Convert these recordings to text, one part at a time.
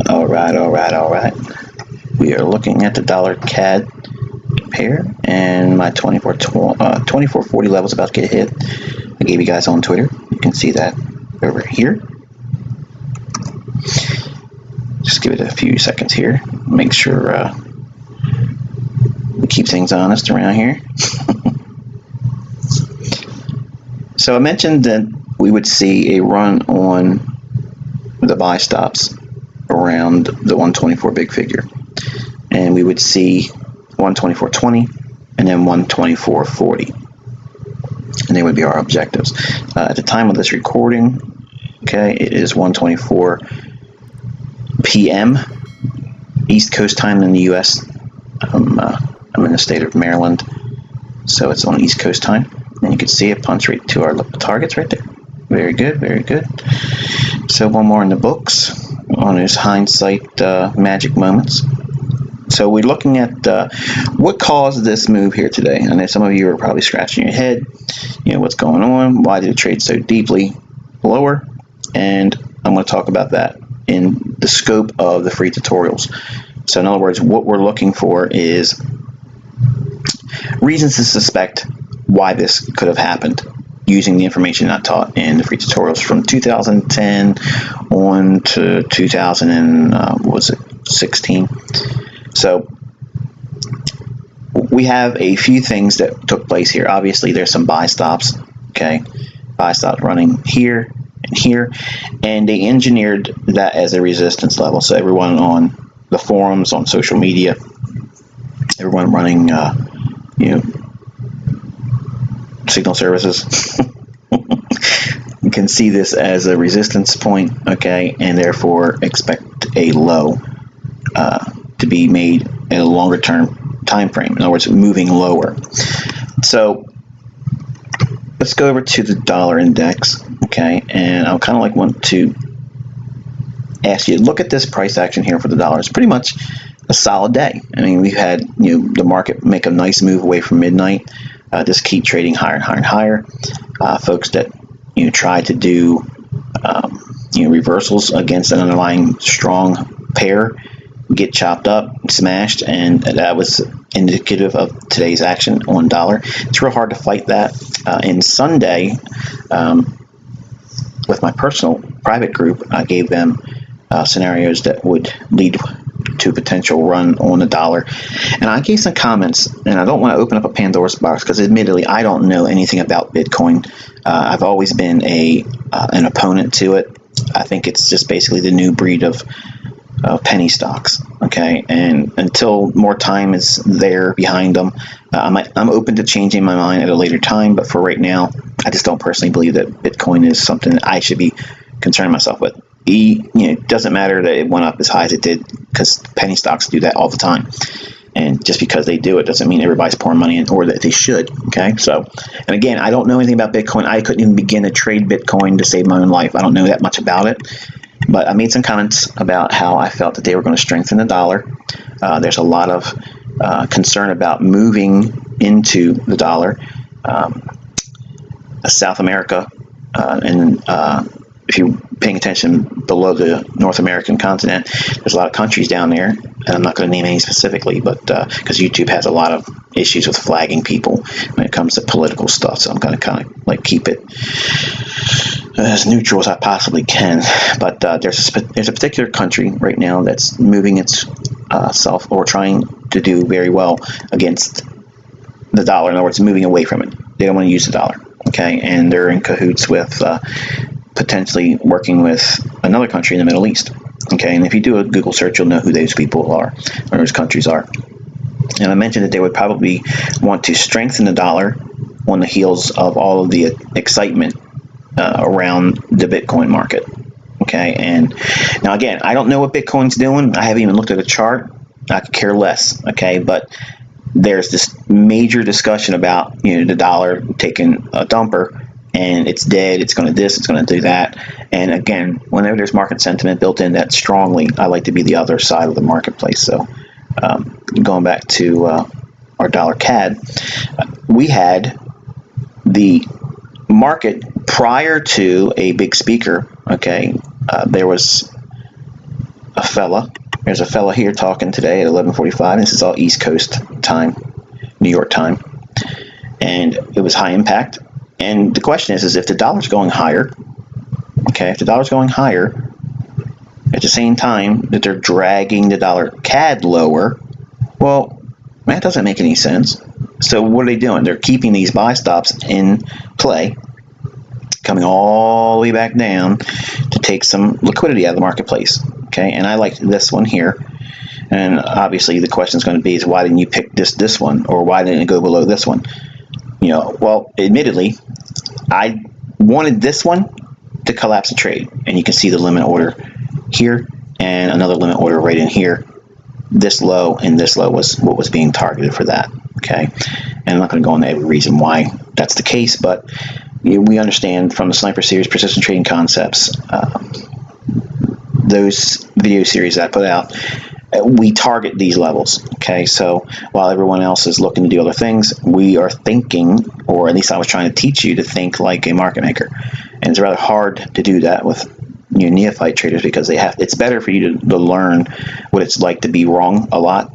All right. We are looking at the dollar CAD pair, and my 2440 level is about to get hit. I gave you guys on Twitter. You can see that over here. Just give it a few seconds here. Make sure we keep things honest around here. So I mentioned that we would see a run on the buy stops around the 124 big figure, and we would see 124.20 and then 124.40, and they would be our objectives. At the time of this recording, okay, it is 124 p.m. East Coast time in the U.S. I'm in the state of Maryland, so it's on East Coast time, and you can see it punch right to our targets right there. Very good, very good. So one more in the books on his hindsight magic moments. So we're looking at what caused this move here today. I know some of you are probably scratching your head. You know, what's going on? Why did it trade so deeply lower? And I'm going to talk about that in the scope of the free tutorials. So in other words, what we're looking for is reasons to suspect why this could have happened, using the information I taught in the free tutorials from 2010 on to 2016. So we have a few things that took place here. Obviously, there's some buy stops, okay? Buy stops running here and here, and they engineered that as a resistance level. So everyone on the forums, on social media, everyone running, signal services, you can see this as a resistance point, okay, and therefore expect a low to be made in a longer term time frame. In other words, moving lower. So let's go over to the dollar index, okay, and I'll kind of want to ask you to look at this price action here for the dollar. It's pretty much a solid day. I mean, we've had the market make a nice move away from midnight. Just keep trading higher and higher and higher. Folks that try to do reversals against an underlying strong pair get chopped up, smashed, and that was indicative of today's action on dollar. It's real hard to fight that. In Sunday, with my personal private group, I gave them scenarios that would lead to a potential run on the dollar, and I gave some comments, and I don't want to open up a Pandora's box because admittedly I don't know anything about Bitcoin. I've always been an opponent to it. I think it's just basically the new breed of penny stocks, okay, and until more time is there behind them, I'm open to changing my mind at a later time, but for right now I just don't personally believe that Bitcoin is something that I should be concerning myself with. It doesn't matter that it went up as high as it did, because penny stocks do that all the time, and just because they do it doesn't mean everybody's pouring money in, or that they should. Okay, so, and again, I don't know anything about Bitcoin. I couldn't even begin to trade Bitcoin to save my own life. I don't know that much about it, but I made some comments about how I felt that they were going to strengthen the dollar. There's a lot of concern about moving into the dollar. South America, and if you're paying attention below the North American continent, there's a lot of countries down there, and I'm not going to name any specifically, but because YouTube has a lot of issues with flagging people when it comes to political stuff, so I'm going to kind of keep it as neutral as I possibly can. But there's a particular country right now that's moving its self, or trying to do very well against the dollar. In other words, moving away from it. They don't want to use the dollar, okay, and they're in cahoots with potentially working with another country in the Middle East, okay, and if you do a Google search, you'll know who those people are, or those countries are. And I mentioned that they would probably want to strengthen the dollar on the heels of all of the excitement around the Bitcoin market, okay. And now again, I don't know what Bitcoin's doing. I haven't even looked at a chart. I could care less, okay, but there's this major discussion about the dollar taking a dumper, and it's dead, it's going to this, it's going to do that. And again, whenever there's market sentiment built in that strongly, I like to be the other side of the marketplace. So going back to our dollar CAD, we had the market prior to a big speaker, okay, there was a fella. There's a fella here talking today at 11:45. This is all East Coast time, New York time, and it was high impact. And the question is if the dollar's going higher, okay, if the dollar's going higher at the same time that they're dragging the dollar CAD lower, well, that doesn't make any sense. So what are they doing? They're keeping these buy stops in play, coming all the way back down to take some liquidity out of the marketplace. Okay, and I like this one here. And obviously the question is going to be is why didn't you pick this one, or why didn't it go below this one? You know, well, admittedly, I wanted this one to collapse the trade, and you can see the limit order here and another limit order right in here. This low and this low was what was being targeted for that. Okay, and I'm not going to go into every reason why that's the case, but we understand from the Sniper Series Persistent Trading Concepts, those video series that I put out, we target these levels. Okay, so while everyone else is looking to do other things, we are thinking, or at least I was trying to teach you to think like a market maker. And it's rather hard to do that with neophyte traders, because it's better for you to learn what it's like to be wrong a lot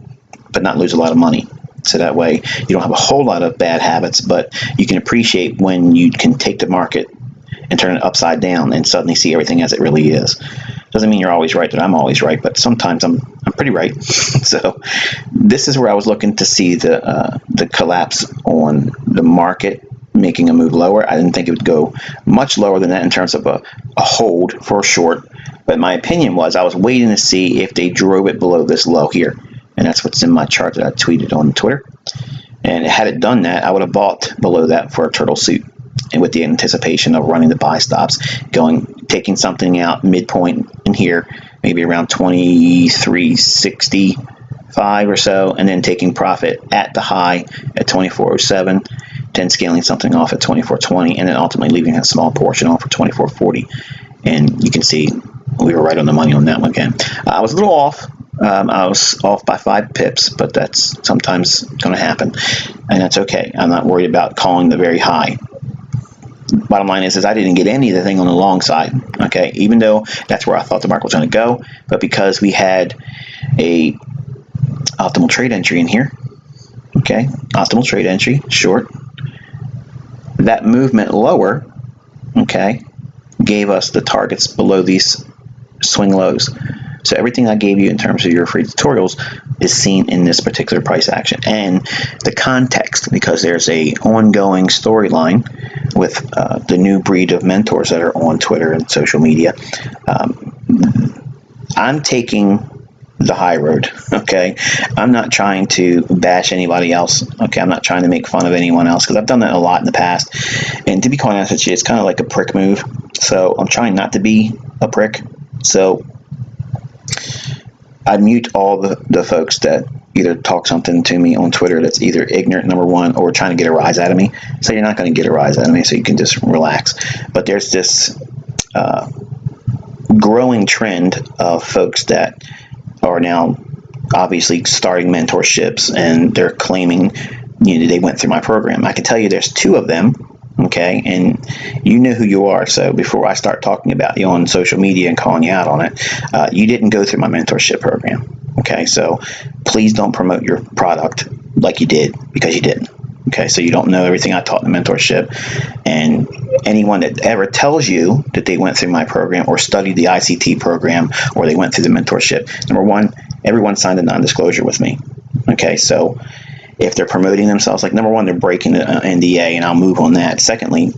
but not lose a lot of money. So that way you don't have a whole lot of bad habits, but you can appreciate when you can take the market and turn it upside down and suddenly see everything as it really is. Doesn't mean you're always right, that I'm always right, but sometimes I'm pretty right. So this is where I was looking to see the collapse on the market making a move lower. I didn't think it would go much lower than that in terms of a hold for a short, but my opinion was I was waiting to see if they drove it below this low here, and that's what's in my chart that I tweeted on Twitter. And had it done that, I would have bought below that for a turtle suit, and with the anticipation of running the buy stops, taking something out midpoint in here, maybe around 23.65 or so, and then taking profit at the high at 24.07, then scaling something off at 24.20, and then ultimately leaving a small portion off for 24.40. And you can see we were right on the money on that one again. I was a little off. I was off by 5 pips, but that's sometimes going to happen, and that's okay. I'm not worried about calling the very high. Bottom line is I didn't get anything on the long side, okay, even though that's where I thought the market was going to go. But because we had a optimal trade entry in here, okay, optimal trade entry, short, that movement lower, okay, gave us the targets below these swing lows. So everything I gave you in terms of your free tutorials is seen in this particular price action, and the context, because there's a ongoing storyline with the new breed of mentors that are on Twitter and social media. I'm taking the high road, okay? I'm not trying to bash anybody else, okay? I'm not trying to make fun of anyone else, because I've done that a lot in the past, and to be quite honest with you, it's kind of like a prick move. So I'm trying not to be a prick. So I mute all the folks that either talk something to me on Twitter that's either ignorant, number one, or trying to get a rise out of me. So you're not going to get a rise out of me, so you can just relax. But there's this growing trend of folks that are now obviously starting mentorships, and they're claiming, you know, they went through my program. I can tell you there's 2 of them. Okay, and you know who you are. So before I start talking about you on social media and calling you out on it, you didn't go through my mentorship program. Okay, so please don't promote your product like you did, because you didn't. Okay, so you don't know everything I taught in the mentorship. And anyone that ever tells you that they went through my program or studied the ICT program or they went through the mentorship, number one, everyone signed a non-disclosure with me. Okay, so if they're promoting themselves, like, number one, they're breaking the NDA, and I'll move on that. Secondly,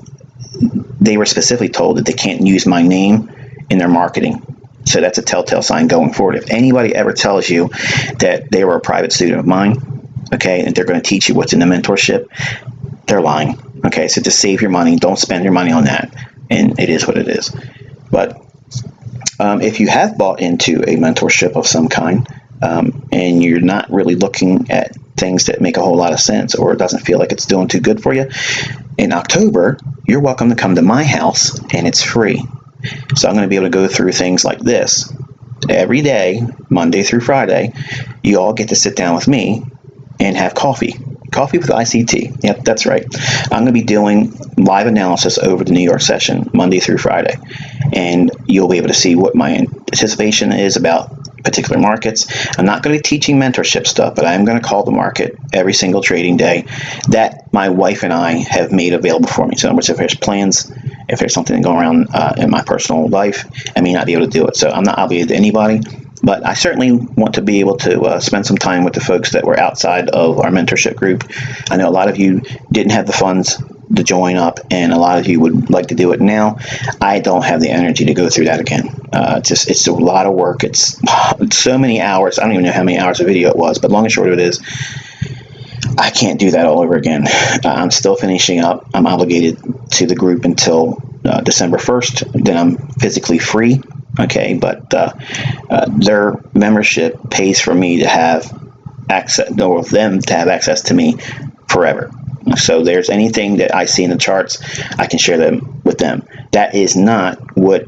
they were specifically told that they can't use my name in their marketing. So that's a telltale sign going forward. If anybody ever tells you that they were a private student of mine, okay, and they're going to teach you what's in the mentorship, they're lying. Okay, so just save your money. Don't spend your money on that. And it is what it is. But if you have bought into a mentorship of some kind, and you're not really looking at things that make a whole lot of sense, or it doesn't feel like it's doing too good for you, in October, you're welcome to come to my house, and it's free. So I'm going to be able to go through things like this every day, Monday through Friday. You all get to sit down with me and have coffee with ICT. Yep, that's right. I'm going to be doing live analysis over the New York session Monday through Friday, and you'll be able to see what my anticipation is about particular markets. I'm not going to be teaching mentorship stuff, but I'm going to call the market every single trading day that my wife and I have made available for me. So in other words, if there's plans, if there's something going around in my personal life, I may not be able to do it. So I'm not obligated to anybody, but I certainly want to be able to spend some time with the folks that were outside of our mentorship group. I know a lot of you didn't have the funds to join up, and a lot of you would like to do it now. I don't have the energy to go through that again. It's a lot of work. It's so many hours. I don't even know how many hours of video it was, but long and short of it is, I can't do that all over again. I'm still finishing up. I'm obligated to the group until December 1st. Then I'm physically free. Okay, but their membership pays for me to have access, or them to have access to me forever. So there's anything that I see in the charts, I can share them with them. That is not what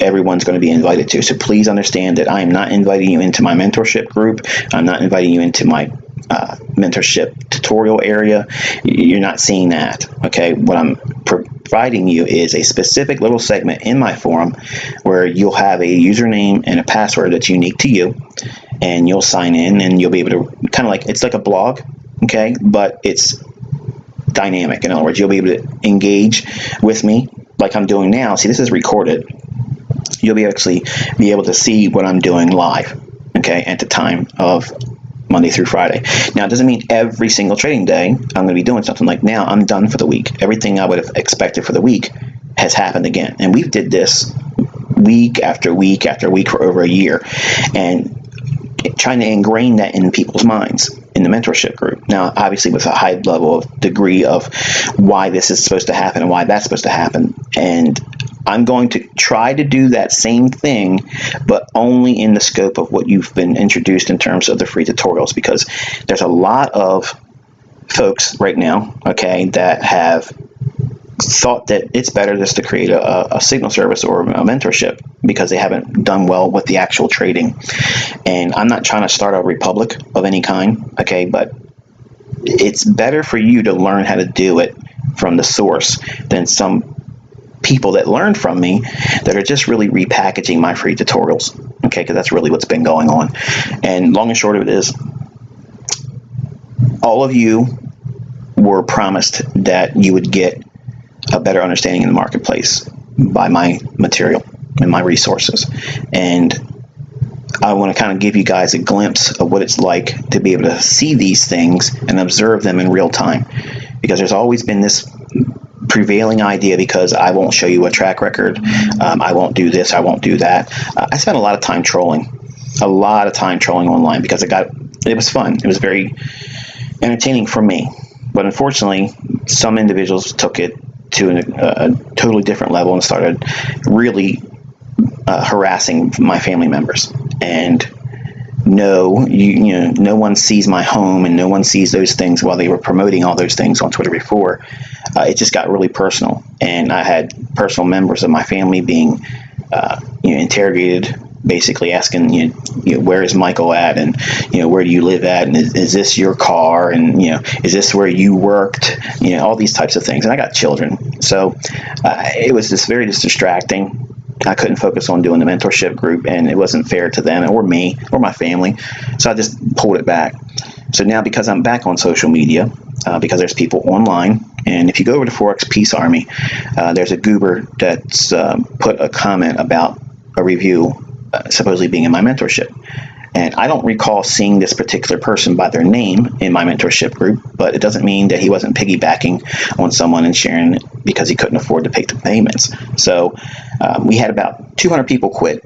everyone's going to be invited to. So please understand that I am not inviting you into my mentorship group. I'm not inviting you into my mentorship tutorial area. You're not seeing that. Okay, what I'm providing you is a specific little segment in my forum where you'll have a username and a password that's unique to you, and you'll sign in and you'll be able to kind of like, it's like a blog, okay, but it's dynamic. In other words, you'll be able to engage with me like I'm doing now. See, this is recorded. You'll be actually be able to see what I'm doing live, okay, at the time of Monday through Friday. Now, it doesn't mean every single trading day I'm going to be doing something. Like now, I'm done for the week. Everything I would have expected for the week has happened again. And we've did this week after week after week for over a year, and trying to ingrain that in people's minds in the mentorship group. Now, obviously with a high level of degree of why this is supposed to happen and why that's supposed to happen. And I'm going to try to do that same thing, but only in the scope of what you've been introduced in terms of the free tutorials, because there's a lot of folks right now, okay, that have thought that it's better just to create a signal service or a mentorship because they haven't done well with the actual trading. And I'm not trying to start a republic of any kind, okay, but it's better for you to learn how to do it from the source than some people that learn from me that are just really repackaging my free tutorials, okay, because that's really what's been going on. And long and short of it is, all of you were promised that you would get a better understanding in the marketplace by my material and my resources. And I want to kind of give you guys a glimpse of what it's like to be able to see these things and observe them in real time, because there's always been this prevailing idea, because I won't show you a track record, I won't do this, I won't do that. I spent a lot of time trolling online because it was fun. It was very entertaining for me. But unfortunately, some individuals took it to a totally different level and started really harassing my family members. And no one sees my home, and no one sees those things while they were promoting all those things on Twitter before. It just got really personal, and I had personal members of my family being interrogated, basically asking, where is Michael at, and where do you live at, and is this your car, and is this where you worked, all these types of things. And I got children, so it was just very distracting. I couldn't focus on doing the mentorship group, and it wasn't fair to them or me or my family, so I just pulled it back. So now, because I'm back on social media, because there's people online, and if you go over to Forex Peace Army, there's a goober that's put a comment about a review supposedly being in my mentorship. And I don't recall seeing this particular person by their name in my mentorship group, but it doesn't mean that he wasn't piggybacking on someone and sharing it because he couldn't afford to pay the payments. So we had about 200 people quit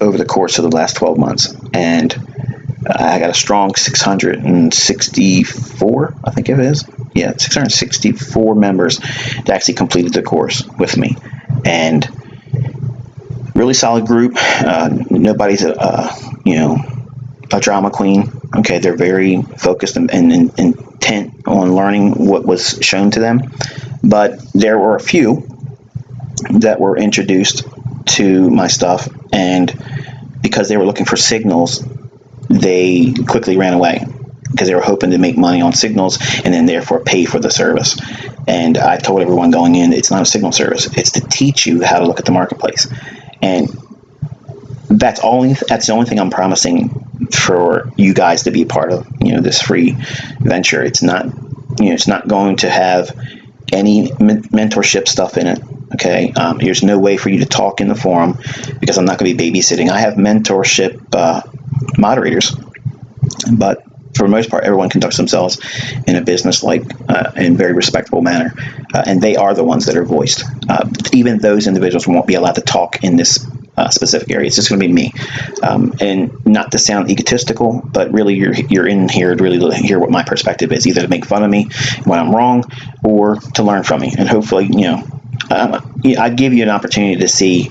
over the course of the last 12 months. And I got a strong 664, I think it is. Yeah, 664 members that actually completed the course with me. And really solid group. Nobody's a drama queen. Okay, they're very focused and intent on learning what was shown to them. But there were a few that were introduced to my stuff, and because they were looking for signals, they quickly ran away because they were hoping to make money on signals and then therefore pay for the service. And I told everyone going in, it's not a signal service. It's to teach you how to look at the marketplace. And that's the only thing I'm promising for you guys to be part of, this free venture. It's not, it's not going to have any mentorship stuff in it. Okay, there's no way for you to talk in the forum because I'm not going to be babysitting. I have mentorship moderators, but for the most part, everyone conducts themselves in a business-like and very respectable manner, and they are the ones that are voiced. Even those individuals won't be allowed to talk in this specific area. It's just going to be me, and not to sound egotistical, but really you're in here to really hear what my perspective is, either to make fun of me when I'm wrong or to learn from me, and hopefully, I give you an opportunity to see,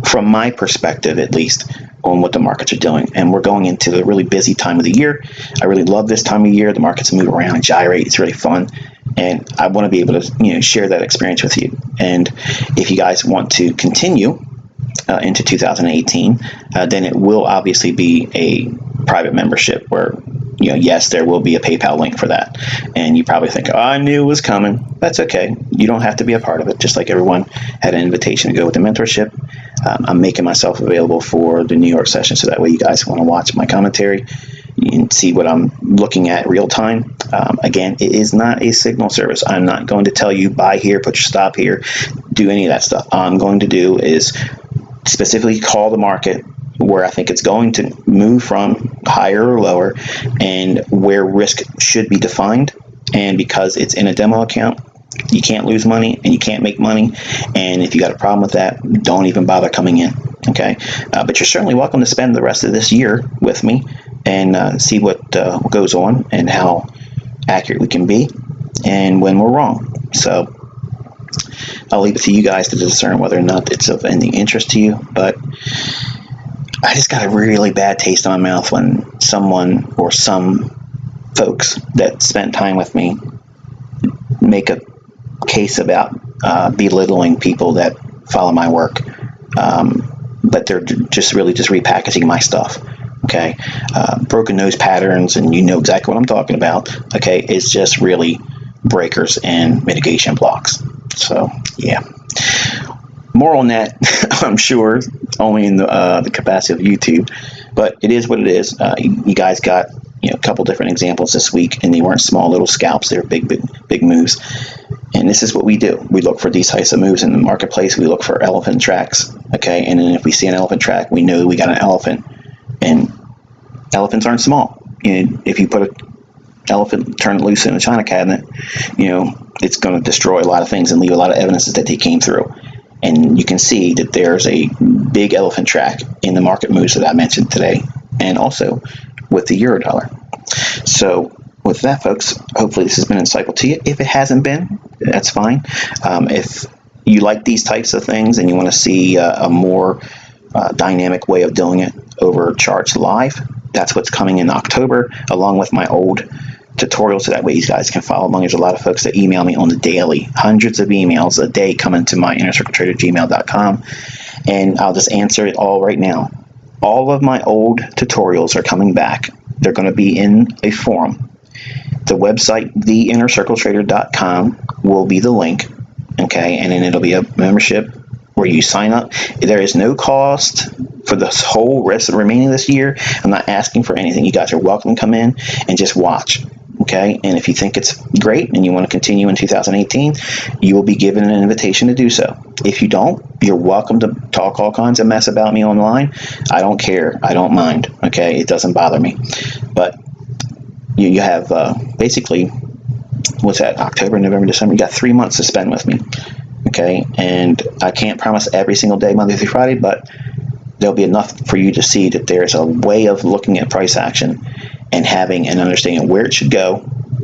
from my perspective at least, on what the markets are doing. And we're going into the really busy time of the year. I really love this time of year. The markets move around and gyrate. It's really fun. And I want to be able to share that experience with you. And if you guys want to continue into 2018, then it will obviously be a private membership where, yes, there will be a PayPal link for that. And you probably think, oh, I knew it was coming. That's okay. You don't have to be a part of it. Just like everyone had an invitation to go with the mentorship. I'm making myself available for the New York session, so that way you guys want to watch my commentary, you can see what I'm looking at real time. Again, it is not a signal service. I'm not going to tell you buy here, put your stop here, do any of that stuff. All I'm going to do is specifically call the market where I think it's going to move from, higher or lower, and where risk should be defined. And because it's in a demo account, you can't lose money and you can't make money. And if you got a problem with that, don't even bother coming in. Okay, but you're certainly welcome to spend the rest of this year with me and see what goes on and how accurate we can be and when we're wrong. So I'll leave it to you guys to discern whether or not it's of any interest to you. But I just got a really bad taste in my mouth when someone or some folks that spent time with me make a case about belittling people that follow my work, but they're just repackaging my stuff. Okay, broken nose patterns, and you know exactly what I'm talking about. Okay, it's just really breakers and mitigation blocks. So yeah, more on that I'm sure only in the capacity of YouTube, but it is what it is. You guys got a couple different examples this week, and they weren't small little scalps. They were big moves. And this is what we do. We look for these types of moves in the marketplace. We look for elephant tracks. Okay, and then if we see an elephant track, we know we got an elephant. And elephants aren't small. If you put an elephant, turn it loose in a china cabinet, it's going to destroy a lot of things and leave a lot of evidence that they came through. And you can see that there's a big elephant track in the market moves that I mentioned today, and also with the euro dollar. So with that, folks, hopefully this has been insightful to you. If it hasn't been, that's fine. If you like these types of things and you want to see a more dynamic way of doing it over charts live, that's what's coming in October, along with my old tutorials, so that way you guys can follow along. There's a lot of folks that email me on the daily, hundreds of emails a day coming to my innercircletrader@gmail.com, and I'll just answer it all right now. All of my old tutorials are coming back. They're going to be in a forum. The website, theinnercircletrader.com, will be the link, okay, and then it'll be a membership where you sign up. There is no cost for the whole remaining of this year. I'm not asking for anything. You guys are welcome to come in and just watch, okay? And if you think it's great and you want to continue in 2018, you will be given an invitation to do so. If you don't, you're welcome to talk all kinds of mess about me online. I don't care. I don't mind, okay? It doesn't bother me. But you have basically, what's that, October, November, December? You got 3 months to spend with me, okay? And I can't promise every single day, Monday through Friday, but there'll be enough for you to see that there's a way of looking at price action and having an understanding of where it should go,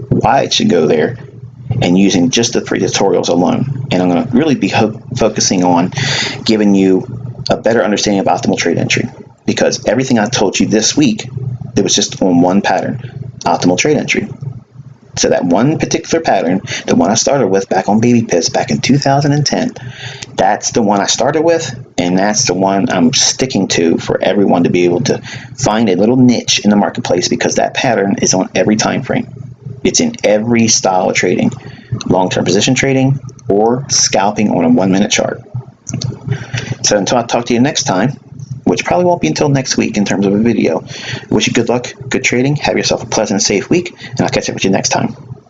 why it should go there, and using just the free tutorials alone. And I'm going to really be focusing on giving you a better understanding of optimal trade entry, because everything I told you this week, it was just on one pattern, optimal trade entry. So that one particular pattern, the one I started with back on Baby Pips back in 2010, that's the one I started with, and that's the one I'm sticking to for everyone to be able to find a little niche in the marketplace, because that pattern is on every time frame. It's in every style of trading, long-term position trading or scalping on a 1-minute chart. So until I talk to you next time, which probably won't be until next week in terms of a video. Wish you good luck, good trading, have yourself a pleasant, safe week, and I'll catch up with you next time.